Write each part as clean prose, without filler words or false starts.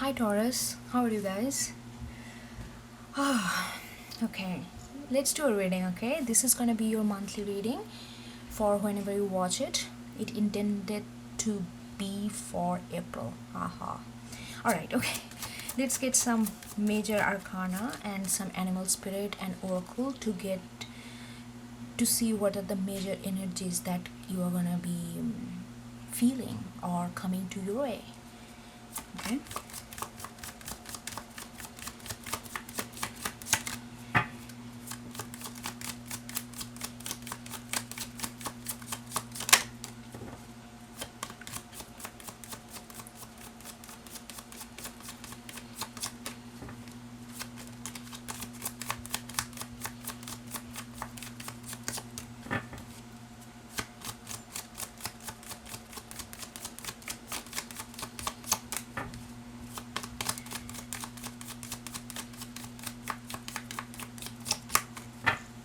Hi Taurus, how are you guys? Okay, let's do a reading, okay? This is gonna be your monthly reading for whenever you watch it. It intended to be for April. Haha. Alright, okay. Let's get some major arcana and some animal spirit and oracle to see what are the major energies that you are gonna be feeling or coming to your way. Okay?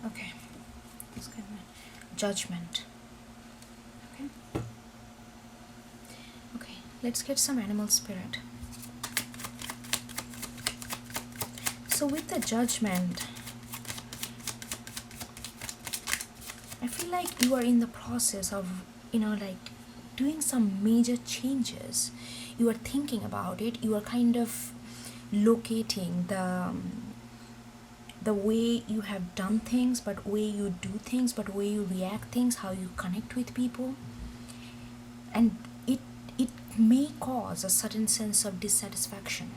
Okay. Let's get judgment. Okay. Okay, let's get some animal spirit. So with the judgment, I feel like you are in the process of, like doing some major changes. You are thinking about it. You are kind of locating the way you have done things, but way you do things, but way you react things, how you connect with people, and it may cause a certain sense of dissatisfaction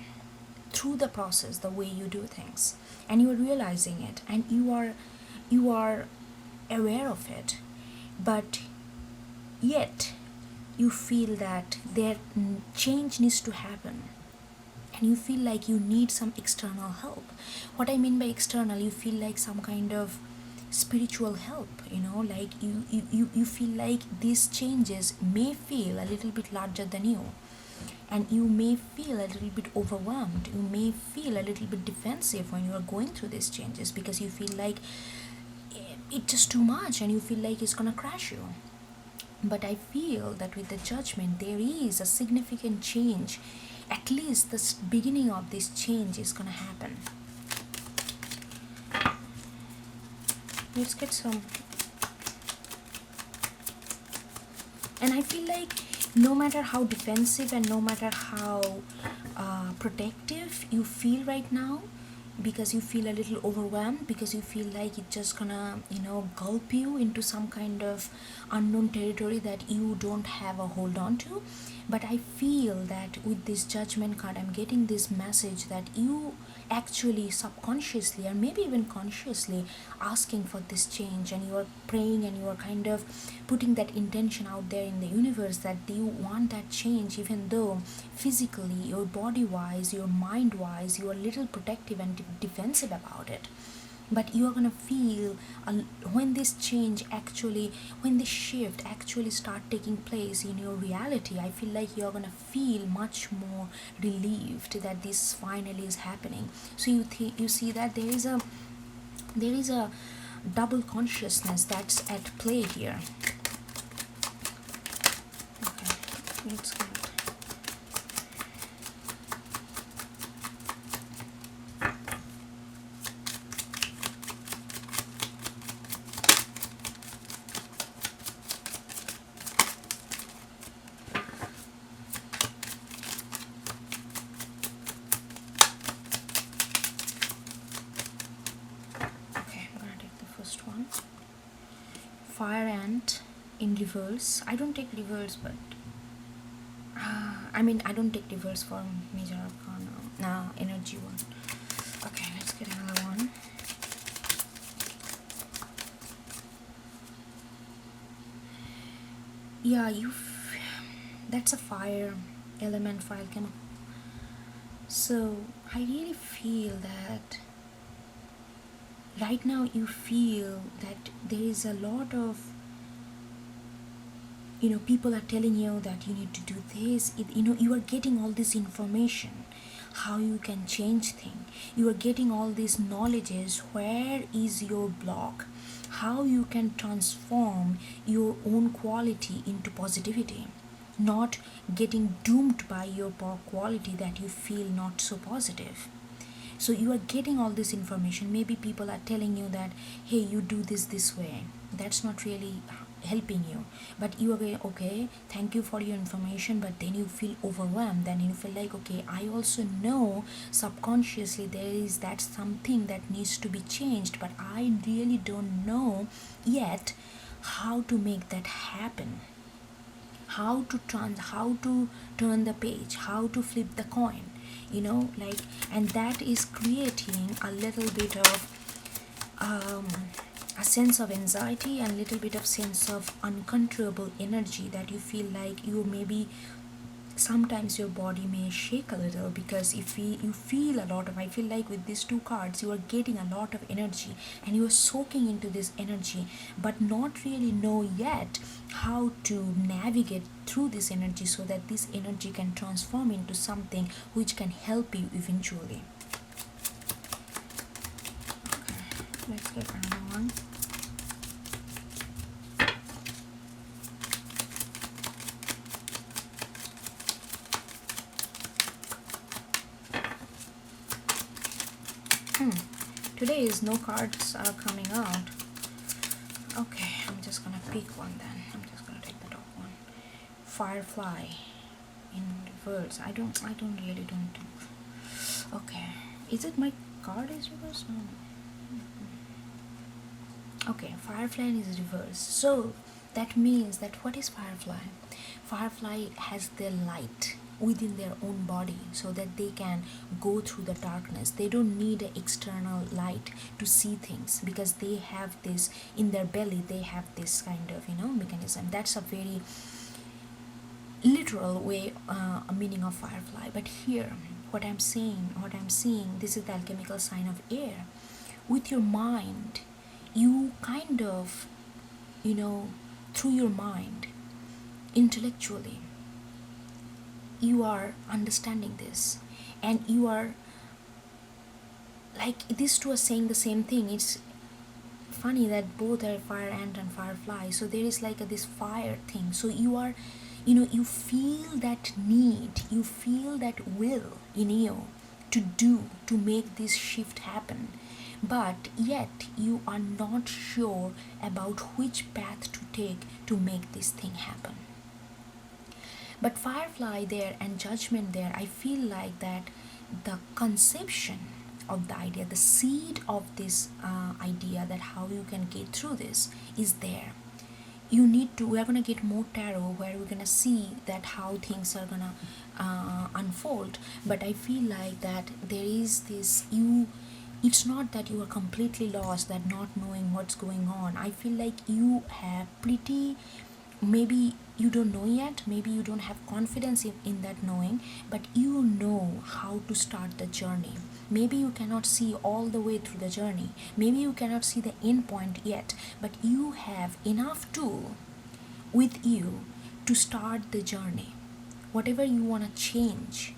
through the process, the way you do things, and you are realizing it, and you are aware of it, but yet you feel that there change needs to happen, and you feel like you need some external help. What I mean by external, you feel like some kind of spiritual help, like you feel like these changes may feel a little bit larger than you, and you may feel a little bit overwhelmed. You may feel a little bit defensive when you are going through these changes, because you feel like it's just too much and you feel like it's gonna crash you. But I feel that with the judgment, there is a significant change. At least the beginning of this change is gonna happen. Let's get some. And I feel like no matter how defensive and no matter how protective you feel right now, because you feel a little overwhelmed, because you feel like it's just gonna gulp you into some kind of unknown territory that you don't have a hold on to. But I feel that with this judgment card, I'm getting this message that you actually subconsciously or maybe even consciously asking for this change, and you are praying and you are kind of putting that intention out there in the universe that you want that change, even though physically, your body wise, your mind wise, you are a little protective and defensive about it. But you are gonna feel when this change actually, when this shift actually start taking place in your reality, I feel like you're gonna feel much more relieved that this finally is happening. So you see that there is a double consciousness that's at play here. Okay, let's go. Okay, I'm gonna take the first one. Fire ant in reverse. I don't take reverse, but I don't take reverse for major arcana. Energy one. Okay, let's get another one. Yeah, that's a fire element for alchemy. So I really feel that right now you feel that there is a lot of people are telling you that you need to do this. You are getting all this information, how you can change things. You are getting all these knowledges. Where is your block? How you can transform your own quality into positivity. not getting doomed by your poor quality that you feel not so positive. So you are getting all this information. Maybe people are telling you that, hey, you do this way. That's not really helping you, but you are going, okay, thank you for your information, but then you feel overwhelmed. Then you feel like, okay, I also know subconsciously there is that something that needs to be changed, but I really don't know yet how to make that happen, how to turn the page, how to flip the coin, like. And that is creating a little bit of um, a sense of anxiety and a little bit of sense of uncontrollable energy, that you feel like you maybe sometimes your body may shake a little, because if you feel a lot of, I feel like with these two cards you are getting a lot of energy and you are soaking into this energy, but not really know yet how to navigate through this energy so that this energy can transform into something which can help you eventually. Okay, let's get another one. Today is no cards are coming out. Okay, I'm just gonna pick one then. I'm just gonna take the top one. Firefly in reverse. I don't really don't think. Okay, is it my card is reverse? No. Okay, Firefly is reverse. So that means that what is Firefly? Firefly has their light within their own body so that they can go through the darkness. They don't need an external light to see things, because they have this in their belly. They have this kind of mechanism. That's a very literal way, a meaning of Firefly. But here, what I'm seeing, this is the alchemical sign of air. With your mind, you kind of, through your mind, intellectually, you are understanding this, and you are like, these two are saying the same thing. It's funny that both are fire ant and firefly, so there is like this fire thing. So you are, you feel that need, you feel that will in you to make this shift happen, but yet you are not sure about which path to take to make this thing happen. But firefly there and judgment there, I feel like that the conception of the idea, the seed of this idea that how you can get through this is there. You need to, we're gonna get more tarot where we're gonna see that how things are gonna unfold. But I feel like that there is this, it's not that you are completely lost, that not knowing what's going on. I feel like you have pretty, maybe you don't know yet, maybe you don't have confidence in that knowing, but you know how to start the journey. Maybe you cannot see all the way through the journey, maybe you cannot see the end point yet, but you have enough tool with you to start the journey. Whatever you want to change,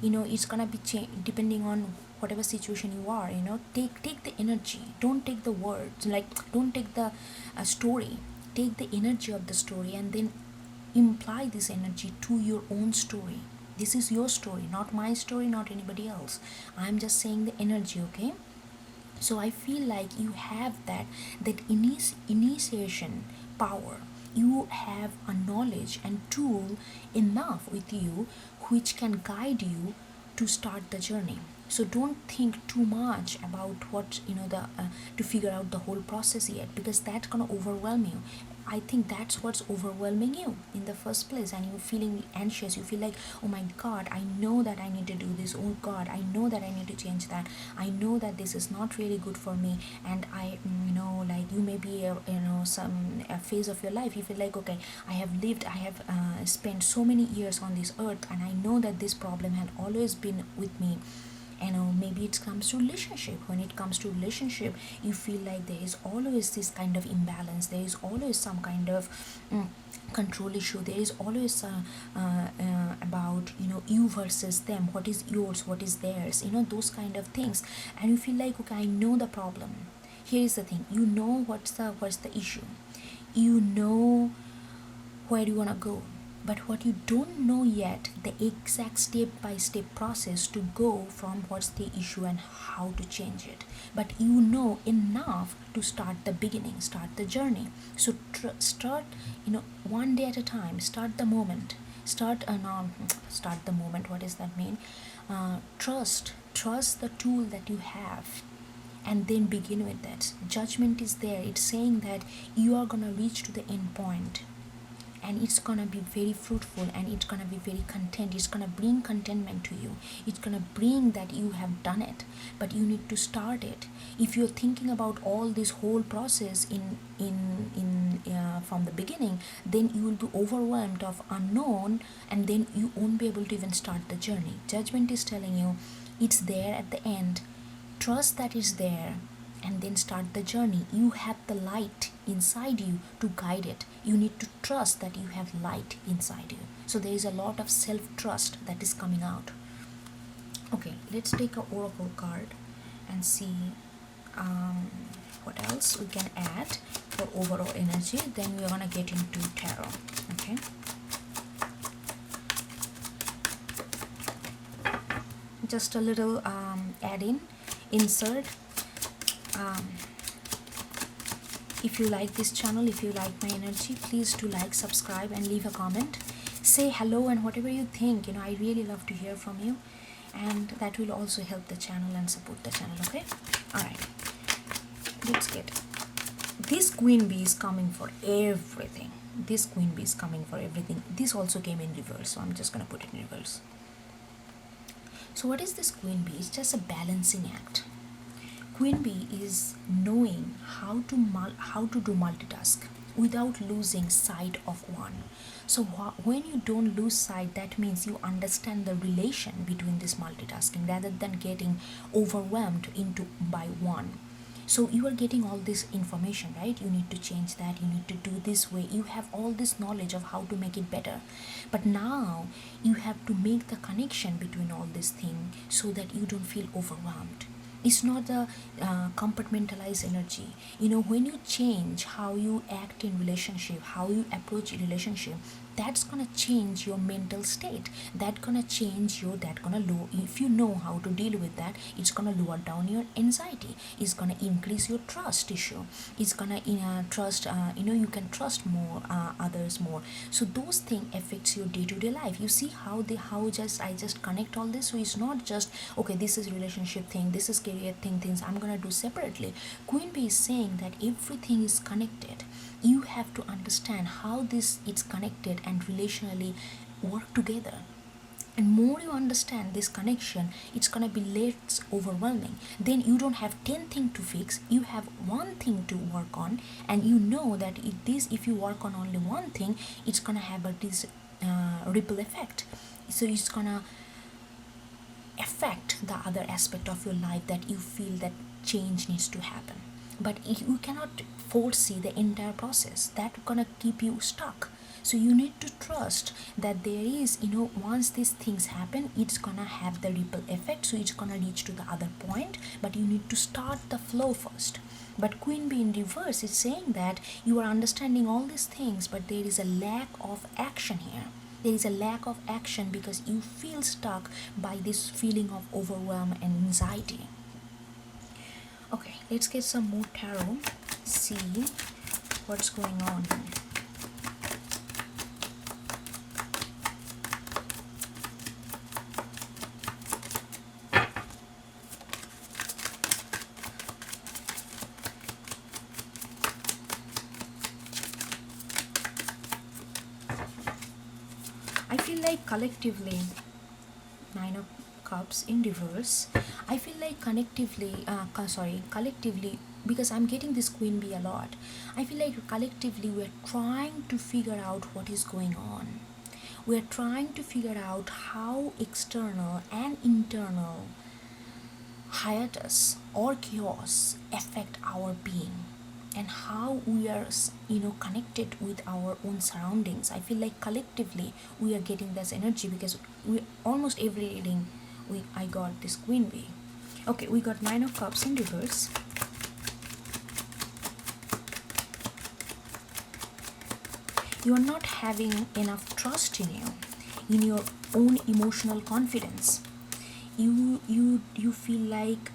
it's gonna be depending on whatever situation you are. Take the energy, don't take the words, like don't take the story. Take the energy of the story and then imply this energy to your own story. This is your story, not my story, not anybody else. I'm just saying the energy, okay? So I feel like you have that initiation power. You have a knowledge and tool enough with you which can guide you to start the journey. So don't think too much about what to figure out the whole process yet, because that's gonna overwhelm you. I think that's what's overwhelming you in the first place, and you're feeling anxious. You feel like, oh my god, I know that I need to do this. Oh god, I know that I need to change that. I know that this is not really good for me. And I, like you may be, some a phase of your life. You feel like, okay, I have spent so many years on this earth, and I know that this problem had always been with me. Maybe it comes to relationship. When it comes to relationship, you feel like there is always this kind of imbalance. There is always some kind of control issue. There is always about you versus them. What is yours, what is theirs, those kind of things. And you feel like, okay, I know the problem. Here is the thing, what's the issue, where do you want to go. But what you don't know yet, the exact step-by-step process to go from what's the issue and how to change it. But you know enough to start the beginning, start the journey. So start, one day at a time. Start the moment. Start the moment. What does that mean? Trust the tool that you have, and then begin with that. Judgment is there. It's saying that you are gonna reach to the end point, and it's gonna be very fruitful, and it's gonna be very content. It's gonna bring contentment to you. It's gonna bring that you have done it, but you need to start it. If you're thinking about all this whole process from the beginning, then you will be overwhelmed of unknown, and then you won't be able to even start the journey. Judgment is telling you it's there at the end. Trust that it's there, and then start the journey. You have the light inside you to guide it. You need to trust that you have light inside you. So there is a lot of self-trust that is coming out. Okay, let's take a oracle card and see what else we can add for overall energy. Then we're gonna get into tarot. Okay, just a little add-in, insert. If you like this channel, if you like my energy, please do like, subscribe, and leave a comment. Say hello and whatever you think. I really love to hear from you, and that will also help the channel and support the channel. Okay, all right, let's get this queen bee is coming for everything. This queen bee is coming for everything. This also came in reverse, so I'm just gonna put it in reverse. So what is this queen bee? It's just a balancing act. Queen bee is knowing how to do multitask without losing sight of one. So when you don't lose sight, that means you understand the relation between this multitasking rather than getting overwhelmed into by one. So you are getting all this information, right? You need to change that, you need to do this way. You have all this knowledge of how to make it better. But now you have to make the connection between all these things so that you don't feel overwhelmed. It's not the compartmentalized energy. When you change how you act in relationship, how you approach a relationship, that's gonna change your mental state. That's gonna change if you know how to deal with that, it's gonna lower down your anxiety. It's gonna increase your trust issue. It's gonna trust. You can trust more others more. So those things affects your day-to-day life. You see how I just connect all this. So it's not just okay, this is relationship thing, this is career things I'm gonna do separately. Queen bee is saying that everything is connected. You have to understand how it's connected and relationally work together. And more you understand this connection, it's gonna be less overwhelming. Then you don't have 10 things to fix, you have one thing to work on, and you know that if you work on only one thing, it's gonna have this ripple effect. So it's gonna affect the other aspect of your life that you feel that change needs to happen. But you cannot foresee the entire process. That's gonna keep you stuck. So you need to trust that there is, once these things happen, it's gonna have the ripple effect. So it's gonna reach to the other point, but you need to start the flow first. But Queen Bee in reverse is saying that you are understanding all these things, but there is a lack of action here. There is a lack of action because you feel stuck by this feeling of overwhelm and anxiety. Okay, let's get some more tarot. See what's going on. I feel like collectively, Nine of Cups in reverse, I feel like collectively, because I'm getting this Queen Bee a lot, I feel like collectively we're trying to figure out what is going on. We're trying to figure out how external and internal hiatus or chaos affect our being, and how we are connected with our own surroundings. I feel like collectively we are getting this energy because we almost every reading I got this Queen Bee. Okay, we got Nine of Cups in reverse. You are not having enough trust in you, in your own emotional confidence. You feel like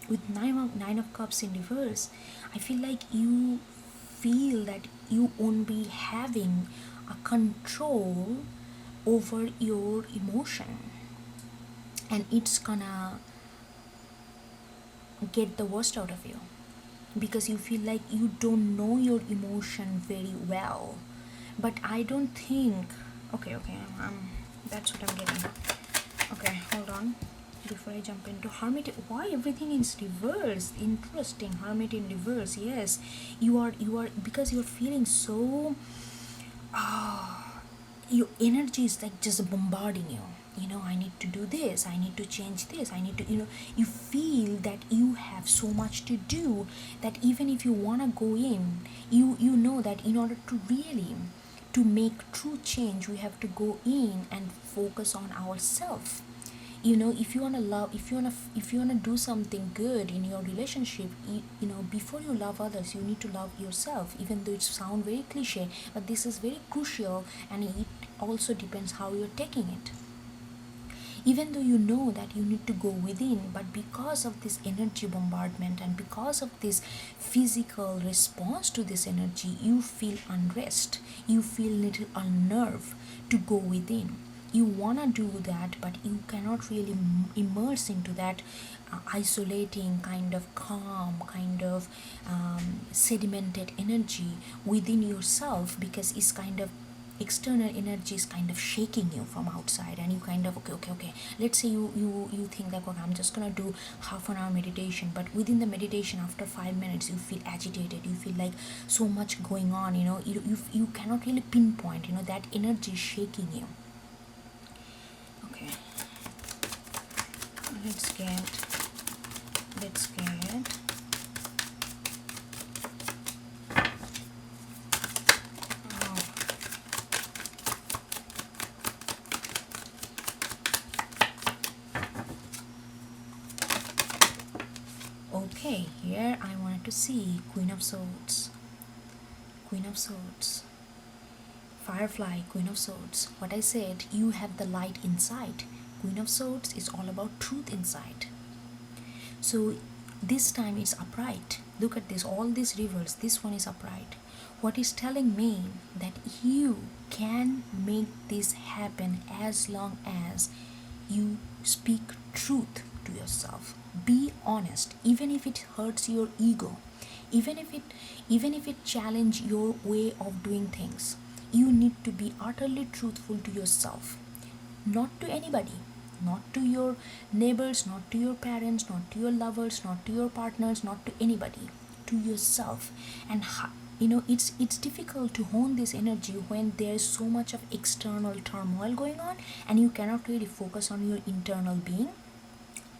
with nine of cups in reverse, I feel like you feel that you won't be having a control over your emotion, and it's gonna get the worst out of you because you feel like you don't know your emotion very well. But I don't think, okay, that's what I'm getting. Okay, hold on. Before I jump into Hermit, why everything is reverse? Interesting. Hermit in reverse. Yes, you are because you're feeling so. Your energy is like just bombarding you. I need to do this. I need to change this. I need to. You feel that you have so much to do that even if you wanna go in, you know that in order to really to make true change, we have to go in and focus on ourselves. If you want to love, if you want to do something good in your relationship, before you love others, you need to love yourself, even though it sounds very cliche, but this is very crucial, and it also depends how you're taking it. Even though you know that you need to go within, but because of this energy bombardment and because of this physical response to this energy, you feel unrest, you feel little unnerved to go within. You want to do that, but you cannot really immerse into that isolating kind of calm, kind of sedimented energy within yourself, because it's kind of external energy is kind of shaking you from outside, and you kind of okay, let's say you think like, okay, I'm just gonna do half an hour meditation, but within the meditation, after 5 minutes, you feel agitated, you feel like so much going on, you cannot really pinpoint, that energy is shaking you. Okay, let's get okay, here I wanted to see Queen of Swords, Firefly, Queen of Swords. What I said, you have the light inside. Queen of Swords is all about truth inside. So this time it's upright. Look at this, all these rivers, this one is upright. What is telling me that you can make this happen as long as you speak truth to yourself. Be honest, even if it hurts your ego, even if it challenge your way of doing things. You need to be utterly truthful to yourself, not to anybody, not to your neighbors, not to your parents, not to your lovers, not to your partners, not to anybody, to yourself. And it's difficult to hone this energy when there's so much of external turmoil going on, and you cannot really focus on your internal being.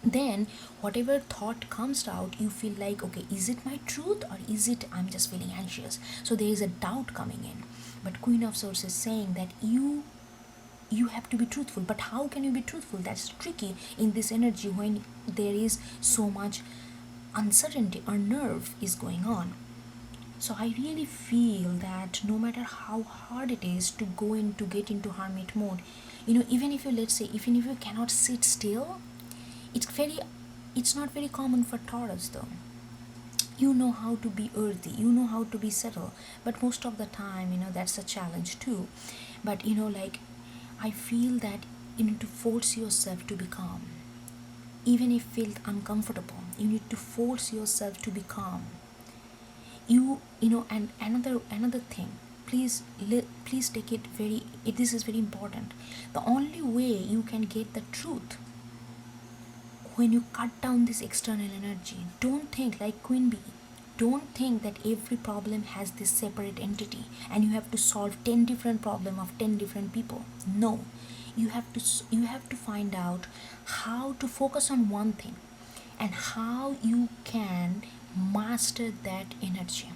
Then whatever thought comes out, you feel like, okay, is it my truth, or is it I'm just feeling anxious? So there is a doubt coming in. But Queen of Swords is saying that you have to be truthful. But how can you be truthful? That's tricky in this energy when there is so much uncertainty or nerve is going on. So I really feel that no matter how hard it is to get into hermit mode, even if you, let's say, even if you cannot sit still, it's not very common for Taurus though. You know how to be earthy, you know how to be settled, but most of the time, that's a challenge too. But like, I feel that you need to force yourself to be calm. Even if you feel uncomfortable, you need to force yourself to be calm. And another thing, please take it very, this is very important. The only way you can get the truth, when you cut down this external energy, don't think like Queen Bee. Don't think that every problem has this separate entity and you have to solve 10 different problems of 10 different people. No, you have to find out how to focus on one thing and how you can master that energy.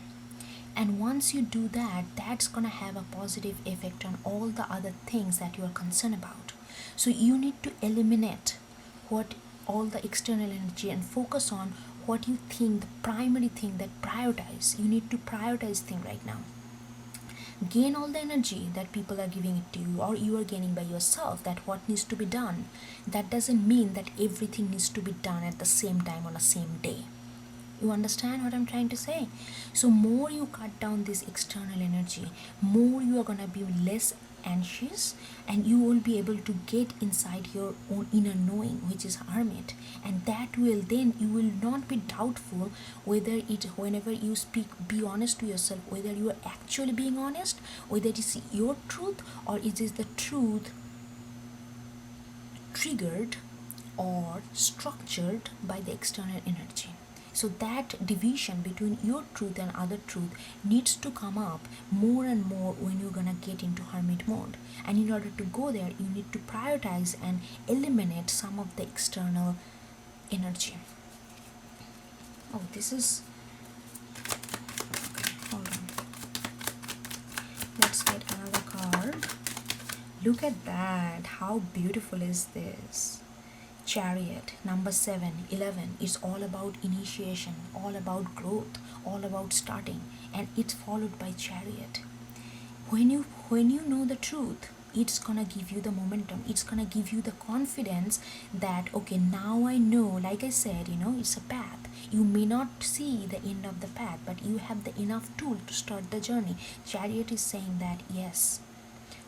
And once you do that, that's gonna have a positive effect on all the other things that you are concerned about. So you need to eliminate what all the external energy and focus on what you think the primary thing that prioritize. You need to prioritize thing right now. gain all the energy that people are giving it to you, or you are gaining by yourself, that what needs to be done. That doesn't mean that everything needs to be done at the same time on the same day. You understand what I'm trying to say? So more you cut down this external energy, more you are gonna be less anxious, and you will be able to get inside your own inner knowing, which is hermit. And that will then, you will not be doubtful whether it, whenever you speak, be honest to yourself, whether you are actually being honest, whether it is your truth, or it is the truth triggered or structured by the external energy. So that division between your truth and other truth needs to come up more and more when you're gonna get into hermit mode. And in order to go there, you need to prioritize and eliminate some of the external energy. Oh, this is, okay, hold on. Let's get another card. Look at that. How beautiful is this? Chariot, number 7, 11 is all about initiation, all about growth, all about starting, and it's followed by Chariot. When you know the truth, it's gonna give you the momentum, it's gonna give you the confidence that, okay, now I know, like I said, it's a path. You may not see the end of the path, but you have the enough tool to start the journey. Chariot is saying that, yes,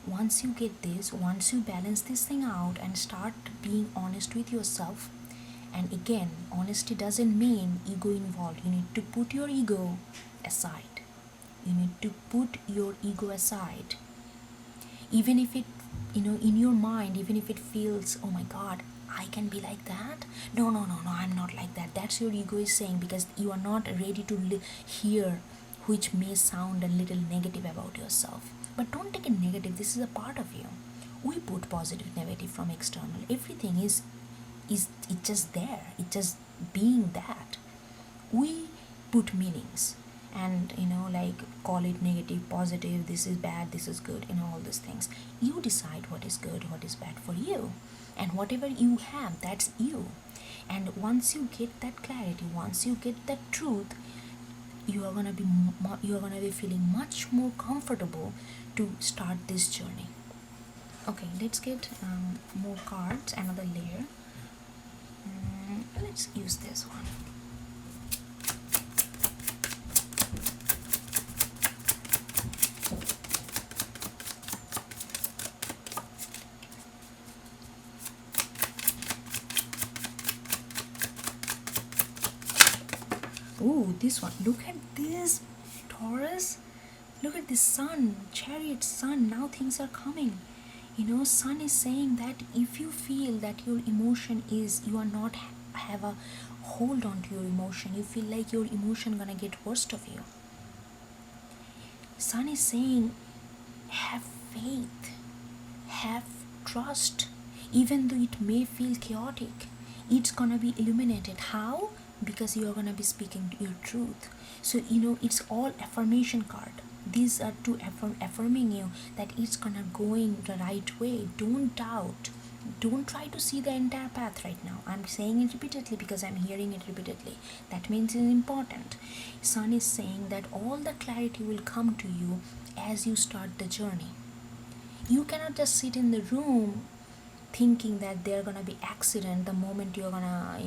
once you get this, once you balance this thing out and start being honest with yourself, and again, honesty doesn't mean ego involved. You need to put your ego aside. You need to put your ego aside. Even if it, in your mind, even if it feels, oh my God, I can be like that. No, I'm not like that. That's your ego is saying, because you are not ready to hear, which may sound a little negative about yourself. But don't take it negative. This is a part of you. We put positive, negative from external. Everything is it's just there. It's just being that. We put meanings, and like, call it negative, positive, this is bad, this is good, all these things. You decide what is good, what is bad for you, and whatever you have, that's you. And once you get that clarity, once you get that truth, you are gonna be feeling much more comfortable to start this journey. Okay, let's get more cards, another layer. Let's use this one. Ooh, this one. Look at this, Taurus. Look at this sun, Chariot, sun. Now things are coming. Sun is saying that if you feel that your emotion is, you are not have a hold on to your emotion, you feel like your emotion gonna get worst of you. Sun is saying, have faith, have trust, even though it may feel chaotic, it's gonna be illuminated. How? Because you are gonna be speaking your truth. So it's all affirmation card. These are to affirming you that it's gonna going the right way. Don't doubt. Don't try to see the entire path right now. I'm saying it repeatedly because I'm hearing it repeatedly. That means it's important. Sun is saying that all the clarity will come to you as you start the journey. You cannot just sit in the room thinking that there are gonna be accident the moment you're gonna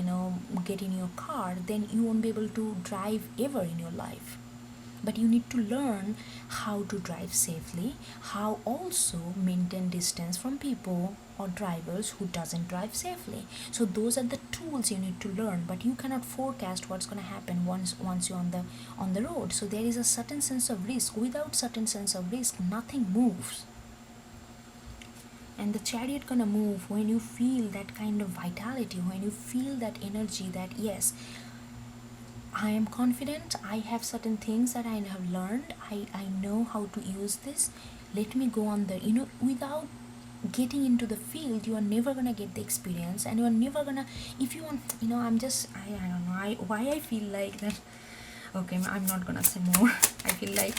get in your car. Then you won't be able to drive ever in your life. But you need to learn how to drive safely, how also maintain distance from people or drivers who doesn't drive safely. So those are the tools you need to learn, but you cannot forecast what's going to happen once you're on the road. So there is a certain sense of risk. Without certain sense of risk, nothing moves. And the Chariot gonna move when you feel that kind of vitality, when you feel that energy that, yes, I am confident, I have certain things that I have learned, I know how to use this. Let me go on the, without getting into the field, you are never gonna get the experience, and you are never gonna, if you want, I don't know why I feel like that. Okay, I'm not gonna say more. I feel like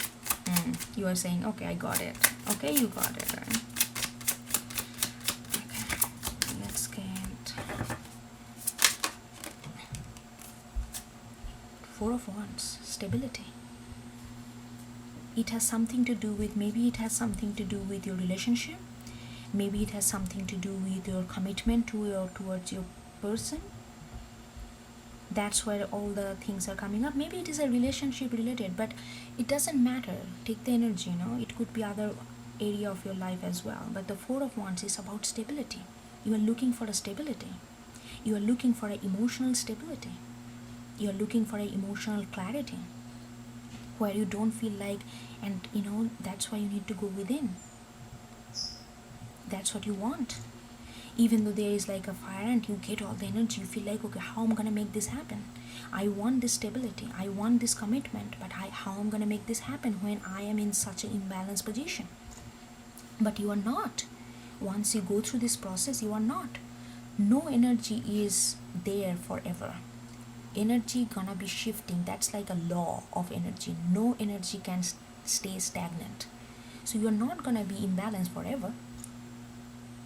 you are saying, okay, I got it. Okay, you got it, right? Okay, let's get Four of Wands, stability. It has something to do with, maybe it has something to do with your relationship, maybe it has something to do with your commitment towards your person. That's where all the things are coming up. Maybe it is a relationship related, but it doesn't matter. Take the energy, it could be other area of your life as well. But the Four of Wands is about stability. You are looking for a stability. You are looking for an emotional stability. You are looking for an emotional clarity where you don't feel like, and that's why you need to go within. That's what you want. Even though there is like a fire and you get all the energy, you feel like, okay, how am I gonna make this happen? I want this stability, I want this commitment, but how am I gonna make this happen when I am in such an imbalanced position? But you are not. Once you go through this process, you are not. No energy is there forever. Energy gonna be shifting. That's like a law of energy. No energy can stay stagnant. So you're not gonna be imbalanced forever.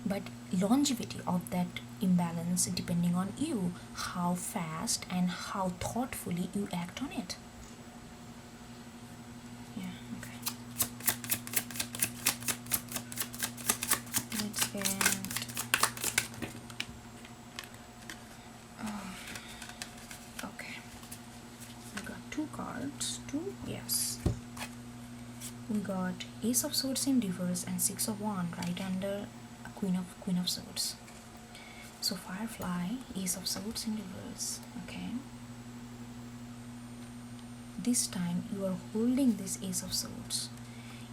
But longevity of that imbalance depending on you, how fast and how thoughtfully you act on it. Yeah, okay. Let's get okay. We got two cards. Yes. We got Ace of Swords in reverse and Six of Wands right under Queen of Swords. So Firefly, Ace of Swords in reverse. Okay. This time you are holding this Ace of Swords.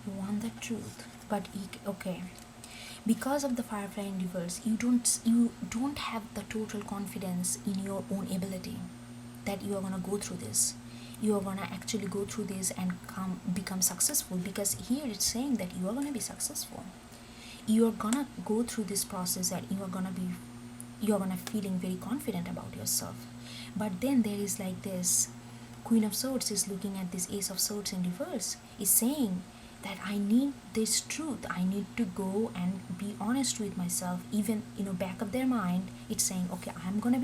You want the truth, but okay. Because of the Firefly in reverse, you don't have the total confidence in your own ability that you are gonna go through this. You are gonna actually go through this and become successful, because here it's saying that you are gonna be successful. You are gonna go through this process and you are gonna feeling very confident about yourself. But then there is like this Queen of Swords is looking at this Ace of Swords in reverse, is saying that I need this truth. I need to go and be honest with myself. Even back of their mind, it's saying, okay, I'm gonna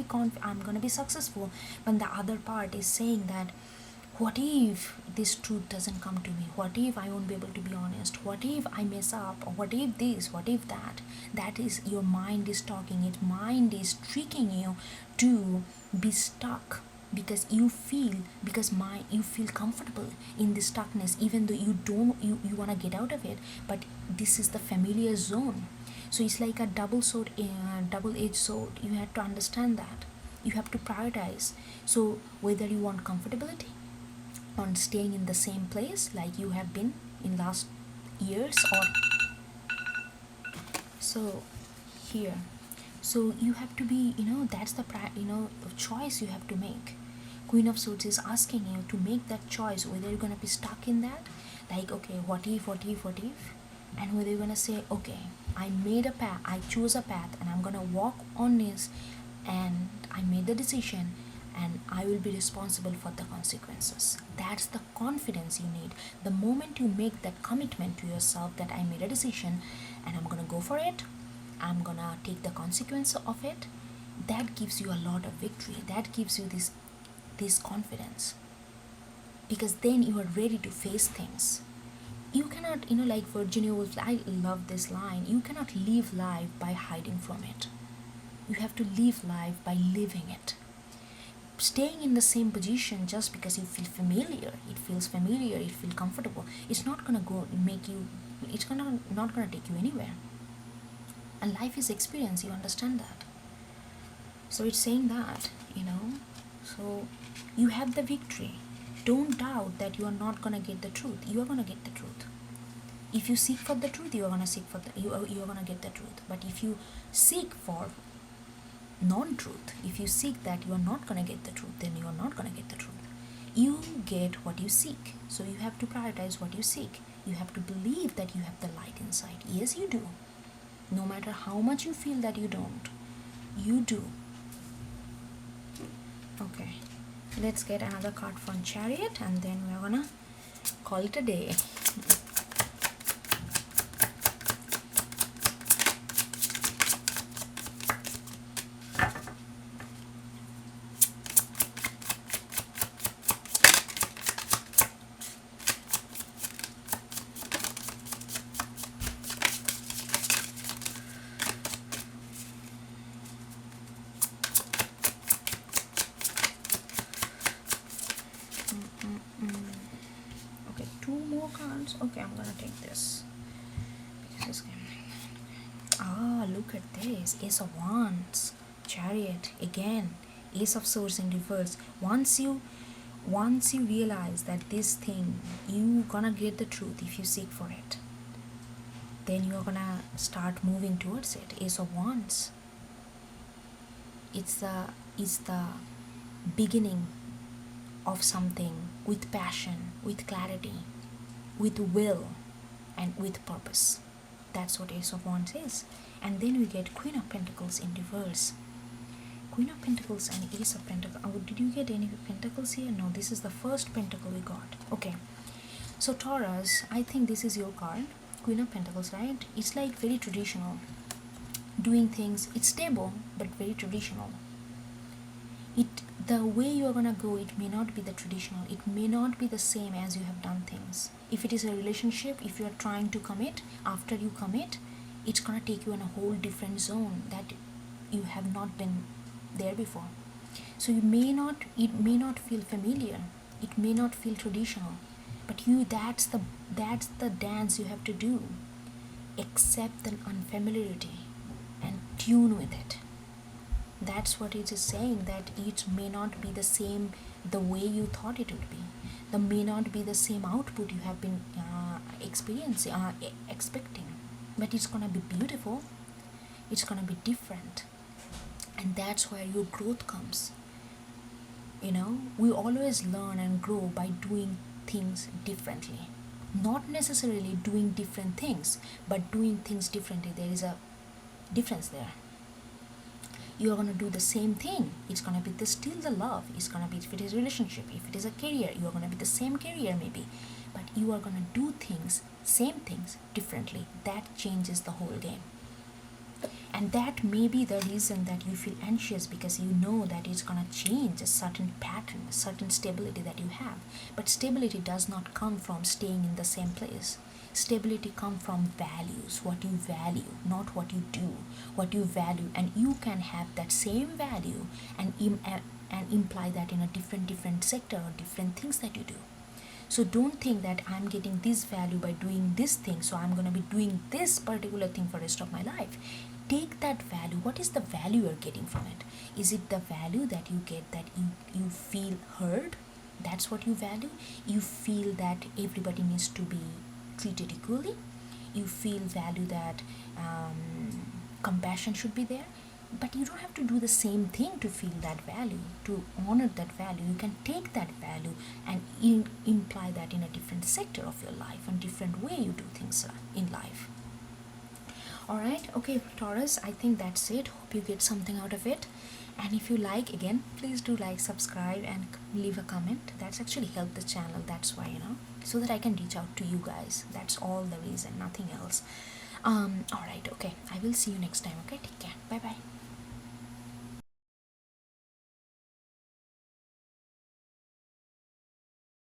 be successful. But the other part is saying that, what if this truth doesn't come to me? What if I won't be able to be honest? What if I mess up? Or what if this? What if that? That is, your mind is talking. Its mind is tricking you to be stuck, because you feel comfortable in this stuckness, even though you want to get out of it. But this is the familiar zone. So it's like a double-edged sword. You have to understand that. You have to prioritize. So whether you want comfortability on staying in the same place like you have been in last years, or so here, so you have to be, that's the choice you have to make. Queen of Swords is asking you to make that choice, whether you're gonna be stuck in that, like, okay, what if, and whether you're gonna say, okay, I made a path, I chose a path, and I'm gonna walk on this, and I made the decision, and I will be responsible for the consequences. That's the confidence you need. The moment you make that commitment to yourself that I made a decision and I'm gonna go for it, I'm gonna take the consequence of it, that gives you a lot of victory. That gives you this confidence, because then you are ready to face things. You cannot, like Virginia Woolf, I love this line, you cannot live life by hiding from it. You have to live life by living it. Staying in the same position just because you feel familiar, it feels comfortable, it's not gonna not gonna take you anywhere. And life is experience, you understand that. So it's saying that, so you have the victory. Don't doubt that you are not gonna get the truth. You are gonna get the truth. If you seek for the truth, you are gonna get the truth. But if you seek for non-truth, if you seek that you are not going to get the truth, then you are not going to get the truth. You get what you seek. So you have to prioritize what you seek. You have to believe that you have the light inside. Yes, you do. No matter how much you feel that you don't, you do. Okay, let's get another card from Chariot, and then we're gonna call it a day. Okay, I'm gonna take this. Ah, look at this. Ace of Wands, Chariot again, Ace of Swords in reverse. Once you realize that this thing, you gonna get the truth if you seek for it, then you're gonna start moving towards it. Ace of Wands. It's the beginning of something with passion, with clarity, with will, and with purpose. That's what Ace of Wands is. And then we get Queen of Pentacles in reverse. Queen of Pentacles and Ace of Pentacles. Oh, did you get any Pentacles here? No, this is the first Pentacle we got. Okay. So Taurus, I think this is your card. Queen of Pentacles, right? It's like very traditional. Doing things, it's stable, but very traditional. The way you're gonna go, it may not be the traditional. It may not be the same as you have done things. If it is a relationship, if you're trying to commit, after you commit, it's gonna take you in a whole different zone that you have not been there before. So it may not feel familiar, it may not feel traditional, but that's the dance you have to do. Accept the unfamiliarity and tune with it. That's what it is saying, that it may not be the same the way you thought it would be. There may not be the same output you have been expecting, but it's gonna be beautiful. It's gonna be different, and that's where your growth comes. We always learn and grow by doing things differently. Not necessarily doing different things, but doing things differently. There is a difference there. You're going to do the same thing. It's going to be still the love. It's going to be, if it is a relationship, if it is a career, you're going to be the same career maybe. But you are going to do same things differently. That changes the whole game. And that may be the reason that you feel anxious, because you know that it's going to change a certain pattern, a certain stability that you have. But stability does not come from staying in the same place. Stability comes from values, what you value, not what you do, what you value. And you can have that same value and imply that in a different sector or different things that you do. So don't think that I'm getting this value by doing this thing, so I'm going to be doing this particular thing for the rest of my life. Take that value. What is the value you're getting from it? Is it the value that you get that you feel heard? That's what you value. You feel that everybody needs to be treated equally. You feel value that compassion should be there. But you don't have to do the same thing to feel that value, to honor that value. You can take that value and imply that in a different sector of your life, and different way you do things in life. Alright, okay, Taurus, I think that's it. Hope you get something out of it. And if you like, again, please do like, subscribe, and leave a comment. That's actually helped the channel. That's why, so that I can reach out to you guys. That's all the reason, nothing else. Alright, okay. I will see you next time, okay? Take care. Bye-bye.